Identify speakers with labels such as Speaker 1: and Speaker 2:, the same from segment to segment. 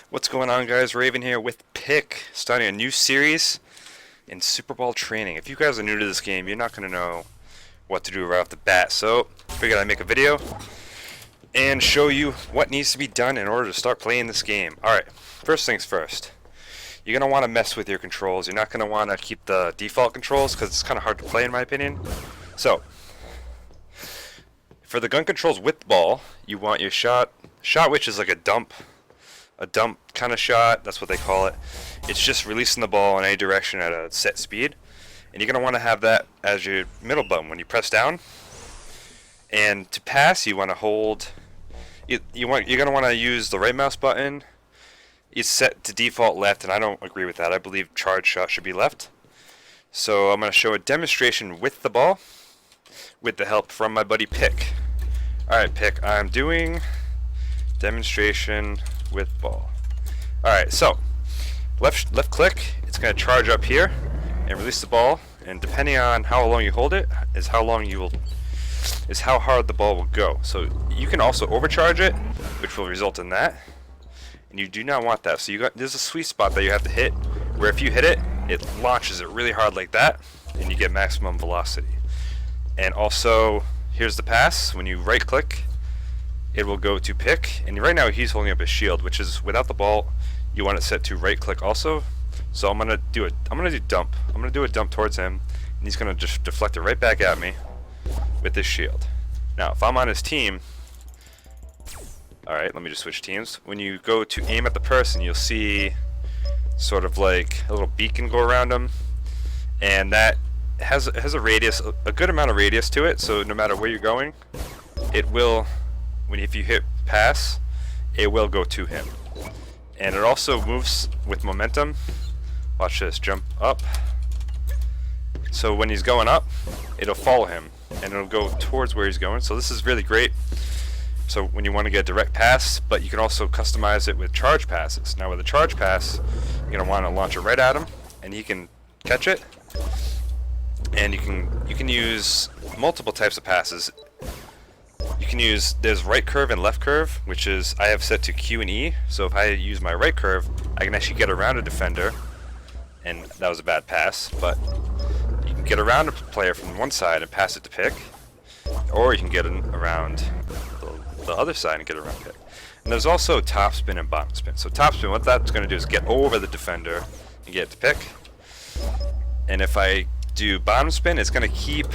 Speaker 1: What's going on, guys? Raven here with Pick, starting a new series in Supraball training. If you guys are new to this game, you're not going to know what to do right off the bat, so I figured I'd make a video and show you what needs to be done in order to start playing this game. Alright, first things first. You're going to want to mess with your controls. You're not going to want to keep the default controls because it's kind of hard to play in my opinion. So, for the gun controls with the ball, you want your shot which is like a dump kind of shot, that's what they call it. It's just releasing the ball in any direction at a set speed, and you're going to want to have that as your middle button when you press down. And to pass, you want to hold you're going to want to use the right mouse button. It's set to default left, and I don't agree with that. I believe charge shot should be left. So I'm going to show a demonstration with the ball with the help from my buddy Pick. Alright, Pick, I'm doing demonstration with ball. Alright, so left click, it's going to charge up here and release the ball, and depending on how long you hold it is how hard the ball will go. So you can also overcharge it, which will result in that, and you do not want that. So there's a sweet spot that you have to hit where if you hit it, it launches it really hard like that and you get maximum velocity. And also, here's the pass. When you right click, it will go to Pick, and right now he's holding up his shield, which is without the ball. You want it set to right click also. So I'm gonna do dump. I'm gonna do a dump towards him, and he's gonna just deflect it right back at me with this shield. Now, if I'm on his team, all right, let me just switch teams. When you go to aim at the person, you'll see sort of like a little beacon go around him, and that has a radius, a good amount of radius to it. So no matter where you're going, it will. If you hit pass, it will go to him. And it also moves with momentum. Watch this, jump up. So when he's going up, it'll follow him and it'll go towards where he's going. So this is really great. So when you want to get a direct pass, but you can also customize it with charge passes. Now with a charge pass, you're going to want to launch it right at him, and he can catch it. And you can use multiple types of passes. You can use, there's right curve and left curve, which is I have set to Q and E. So if I use my right curve, I can actually get around a defender, and that was a bad pass, but you can get around a player from one side and pass it to Pick, or you can get around the other side and get around Pick. And there's also Topspin and bottom spin. So Topspin, what that's going to do is get over the defender and get it to Pick. And if I do bottom spin, it's going to keep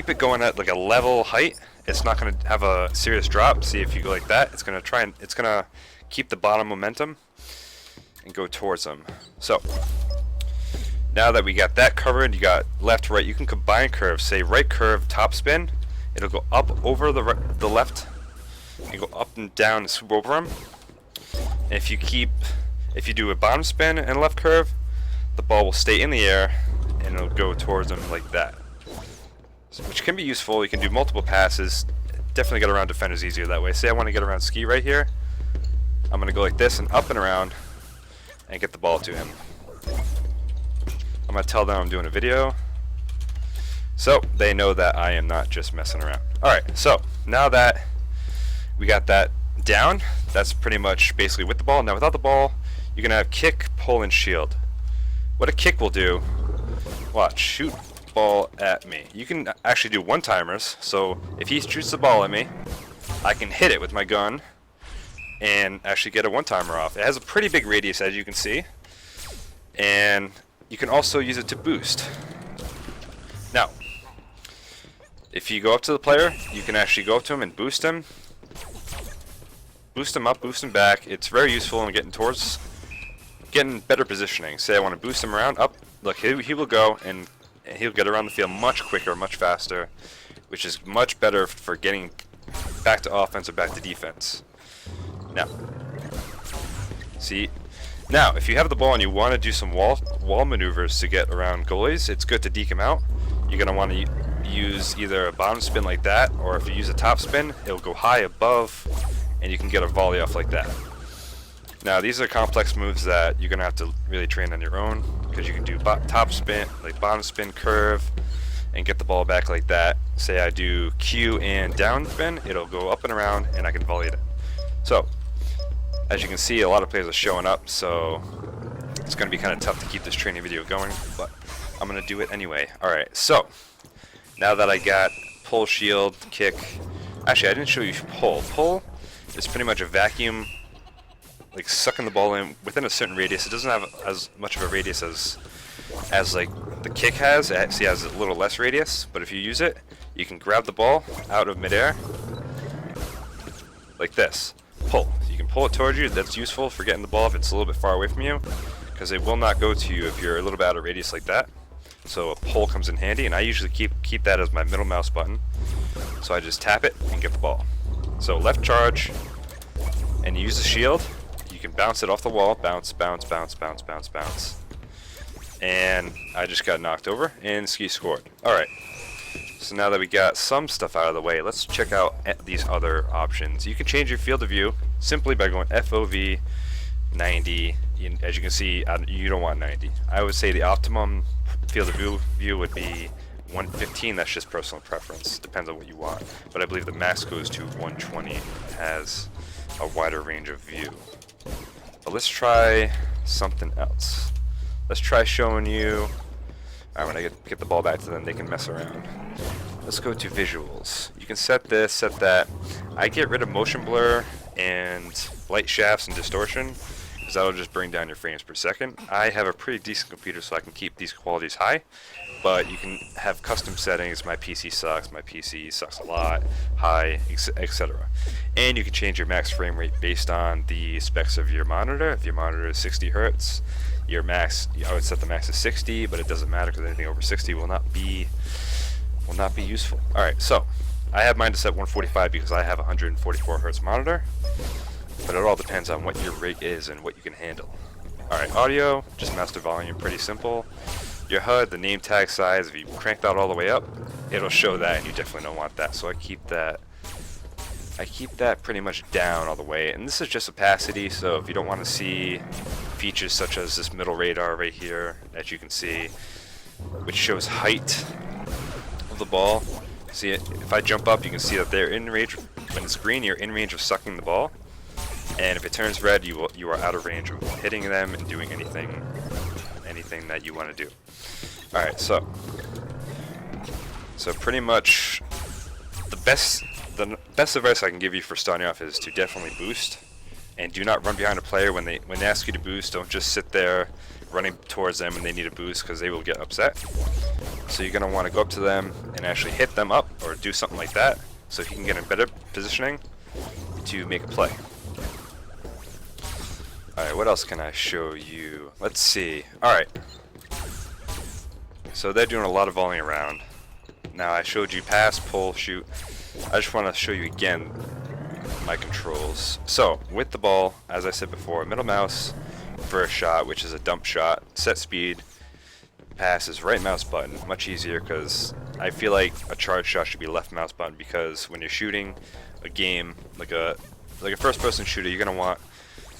Speaker 1: it going at like a level height. It's not going to have a serious drop. See, if you go like that, it's going to keep the bottom momentum and go towards them. So now that we got that covered, you got left, right. You can combine curves. Say right curve, top spin. It'll go up over the left and go up and down and swoop over them. And if you do a bottom spin and left curve, the ball will stay in the air and it'll go towards them like that. Which can be useful. You can do multiple passes. Definitely get around defenders easier that way. Say I want to get around Ski right here. I'm going to go like this and up and around and get the ball to him. I'm going to tell them I'm doing a video, so they know that I am not just messing around. Alright, so now that we got that down, that's pretty much basically with the ball. Now without the ball, you're going to have kick, pull, and shield. What a kick will do, watch, shoot ball at me. You can actually do one-timers, so if he shoots the ball at me, I can hit it with my gun and actually get a one-timer off. It has a pretty big radius, as you can see, and you can also use it to boost. Now, if you go up to the player, you can actually go up to him and boost him up, boost him back. It's very useful in getting better positioning. Say I want to boost him around, up, look, he will go and he'll get around the field much quicker, much faster, which is much better for getting back to offense or back to defense. Now, see, now if you have the ball and you want to do some wall maneuvers to get around goalies, it's good to deke them out. You're going to want to use either a bottom spin like that, or if you use a top spin, it'll go high above, and you can get a volley off like that. Now these are complex moves that you're going to have to really train on your own, because you can do top spin, like bottom spin, curve, and get the ball back like that. Say I do Q and down spin, it'll go up and around and I can volley it in. So As you can see, a lot of players are showing up, so it's going to be kind of tough to keep this training video going, but I'm going to do it anyway. Alright, so now that I got pull, shield, kick. Actually, I didn't show you pull. Pull is pretty much a vacuum, like sucking the ball in within a certain radius. It doesn't have as much of a radius as like the kick has. It actually has a little less radius, but if you use it, you can grab the ball out of midair like this. Pull. You can pull it towards you. That's useful for getting the ball if it's a little bit far away from you, because it will not go to you if you're a little bit out of radius like that. So a pull comes in handy, and I usually keep that as my middle mouse button. So I just tap it and get the ball. So left charge, and you use the shield. You can bounce it off the wall. Bounce, bounce, bounce, bounce, bounce, bounce. And I just got knocked over, and Ski scored. Alright. So now that we got some stuff out of the way, let's check out these other options. You can change your field of view simply by going FOV 90. As you can see, you don't want 90. I would say the optimum field of view would be 115. That's just personal preference. Depends on what you want. But I believe the max goes to 120. It has a wider range of view. But let's try something else. Let's try showing you. Alright, when I get the ball back to them, they can mess around. Let's go to visuals. You can set this, set that. I get rid of motion blur and light shafts and distortion, because that'll just bring down your frames per second. I have a pretty decent computer, so I can keep these qualities high, but you can have custom settings. My PC sucks a lot, high, etc. And you can change your max frame rate based on the specs of your monitor. If your monitor is 60 Hertz, your max, I would set the max to 60, but it doesn't matter because anything over 60 will not be useful. Alright, so I have mine to set 145 because I have a 144 Hertz monitor, but it all depends on what your rate is and what you can handle. Alright, audio, just master volume, pretty simple. Your HUD, the name tag size, if you crank that all the way up, it'll show that, and you definitely don't want that, so I keep that pretty much down all the way. And this is just opacity, so if you don't want to see features such as this middle radar right here that you can see, which shows height of the ball. See it? If I jump up, you can see that they're in range. When it's green, you're in range of sucking the ball, and if it turns red, you are out of range of hitting them and doing anything that you want to do. All right, so pretty much the best advice I can give you for starting off is to definitely boost, and do not run behind a player when they ask you to boost. Don't just sit there running towards them when they need a boost, because they will get upset. So you're going to want to go up to them and actually hit them up or do something like that, so you can get in better positioning to make a play. Alright, what else can I show you? Let's see. Alright. So they're doing a lot of volleying around. Now I showed you pass, pull, shoot. I just want to show you again my controls. So with the ball, as I said before, middle mouse for a shot, which is a dump shot, set speed, pass is right mouse button. Much easier, because I feel like a charge shot should be left mouse button, because when you're shooting a game like a first person shooter, you're gonna want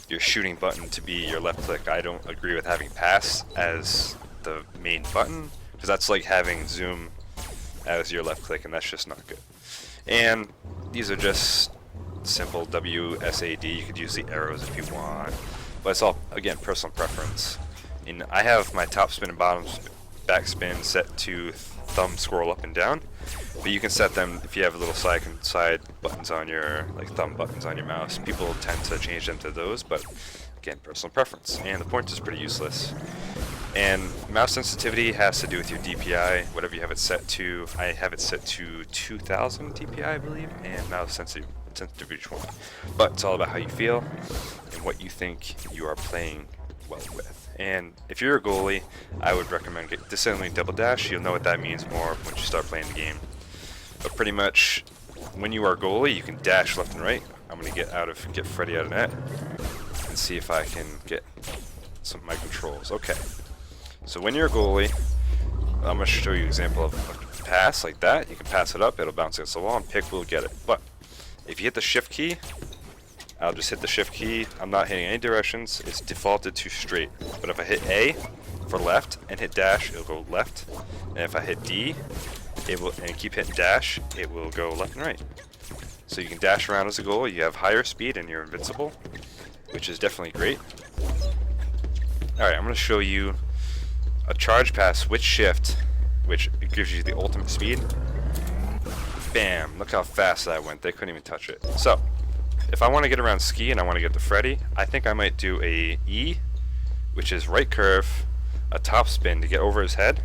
Speaker 1: your shooting button to be your left click. I don't agree with having pass as the main button, because that's like having zoom as your left click, and that's just not good. And these are just simple WSAD. You could use the arrows if you want, but it's all, again, personal preference. And I have my top spin and bottom backspin set to thumb scroll up and down, but you can set them if you have little side buttons on your, like thumb buttons on your mouse. People tend to change them to those, but again, personal preference. And the pointer is pretty useless. And mouse sensitivity has to do with your DPI, whatever you have it set to. I have it set to 2000 DPI, I believe, and mouse sensitivity 20. But it's all about how you feel and what you think you are playing well with. And if you're a goalie, I would recommend disabling double dash. You'll know what that means more once you start playing the game. But pretty much, when you are a goalie, you can dash left and right. I'm gonna get Freddy out of net and see if I can get some of my controls. Okay. So when you're a goalie, I'm going to show you an example of a pass like that. You can pass it up, it'll bounce against the wall, and pick will get it. But if you hit the shift key, I'll just hit the shift key. I'm not hitting any directions. It's defaulted to straight. But if I hit A for left and hit dash, it'll go left. And if I hit D, and keep hitting dash, it will go left and right. So you can dash around as a goalie. You have higher speed and you're invincible. which is definitely great. Alright, I'm going to show you a charge pass with shift, which gives you the ultimate speed. Bam! Look how fast that went. They couldn't even touch it. So, if I want to get around Ski and I want to get to Freddy, I think I might do a E, which is right curve, a top spin to get over his head,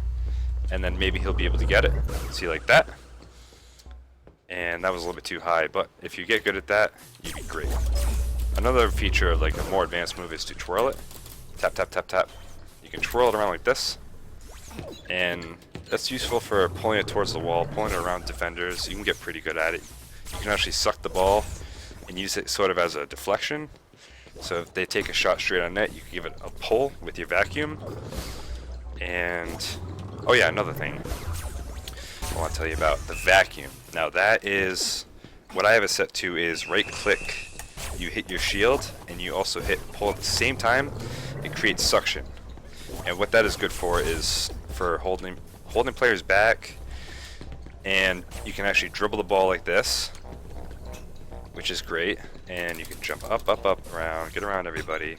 Speaker 1: and then maybe he'll be able to get it. See, like that. And that was a little bit too high, but if you get good at that, you'd be great. Another feature of like a more advanced move is to twirl it. Tap, tap, tap, tap. You can twirl it around like this, and that's useful for pulling it towards the wall, pulling it around defenders. You can get pretty good at it. You can actually suck the ball and use it sort of as a deflection. So if they take a shot straight on net, you can give it a pull with your vacuum. And, oh yeah, another thing I want to tell you about, the vacuum. Now that is, what I have it set to is right click, you hit your shield, and you also hit pull at the same time. It creates suction. And what that is good for is for holding players back, and you can actually dribble the ball like this, which is great, and you can jump up, up, up, around, get around everybody.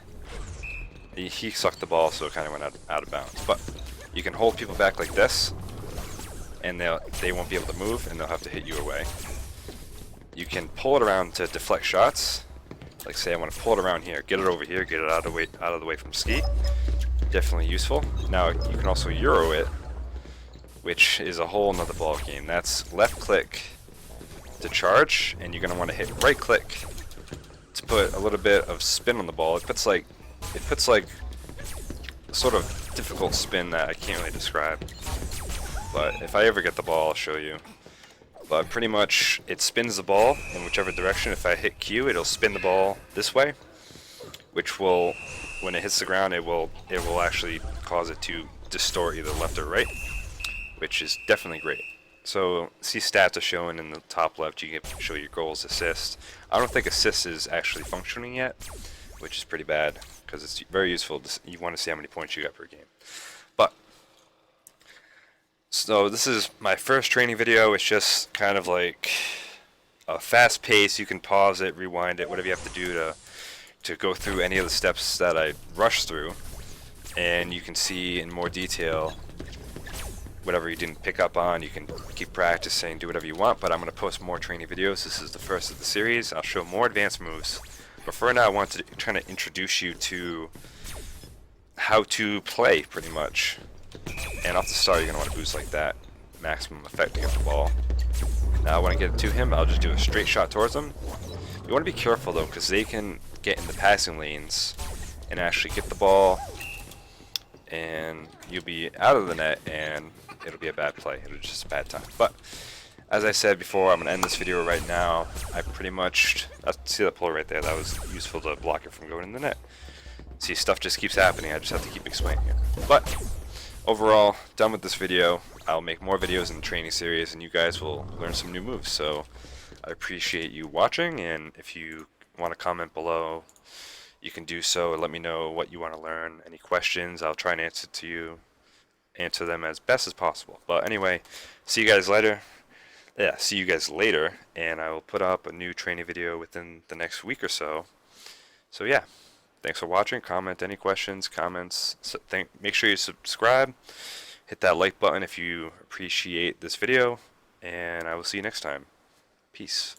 Speaker 1: He sucked the ball, so it kind of went out of bounds. But you can hold people back like this, and they won't be able to move, and they'll have to hit you away. You can pull it around to deflect shots. Like say I want to pull it around here, get it over here, get it out of the way from Ski. Definitely useful. Now you can also Euro it, which is a whole nother ball game. That's left click to charge, and you're gonna want to hit right click to put a little bit of spin on the ball. It puts like a sort of difficult spin that I can't really describe. But if I ever get the ball, I'll show you. But pretty much it spins the ball in whichever direction. If I hit Q, it'll spin the ball this way, which will, when it hits the ground, it will actually cause it to distort either left or right, which is definitely great. So see stats are showing in the top left. You can show your goals, assists. I don't think assists is actually functioning yet, which is pretty bad because it's very useful. You want to see how many points you got per game. But so this is my first training video. It's just kind of like a fast pace. You can pause it, rewind it, whatever you have to do to go through any of the steps that I rushed through, and you can see in more detail whatever you didn't pick up on. You can keep practicing, do whatever you want, but I'm going to post more training videos. This is the first of the series. I'll show more advanced moves, but for now I want to try to introduce you to how to play pretty much. And off the start you're going to want to boost like that, maximum effect to get the ball. Now when I get to him, I'll just do a straight shot towards him. You want to be careful though, because they can get in the passing lanes and actually get the ball, and you'll be out of the net and it'll be a bad play. It'll be just a bad time. But as I said before, I'm going to end this video right now. I pretty much, see that pull right there, that was useful to block it from going in the net. See, stuff just keeps happening, I just have to keep explaining it. But overall, done with this video. I'll make more videos in the training series and you guys will learn some new moves. So I appreciate you watching, and if you want to comment below, you can do so. Let me know what you want to learn. Any questions, I'll try and answer them as best as possible. But anyway, see you guys later. Yeah, see you guys later, and I will put up a new training video within the next week or so. So yeah, thanks for watching. Comment any questions, comments. Make sure you subscribe. Hit that like button if you appreciate this video, and I will see you next time. Peace.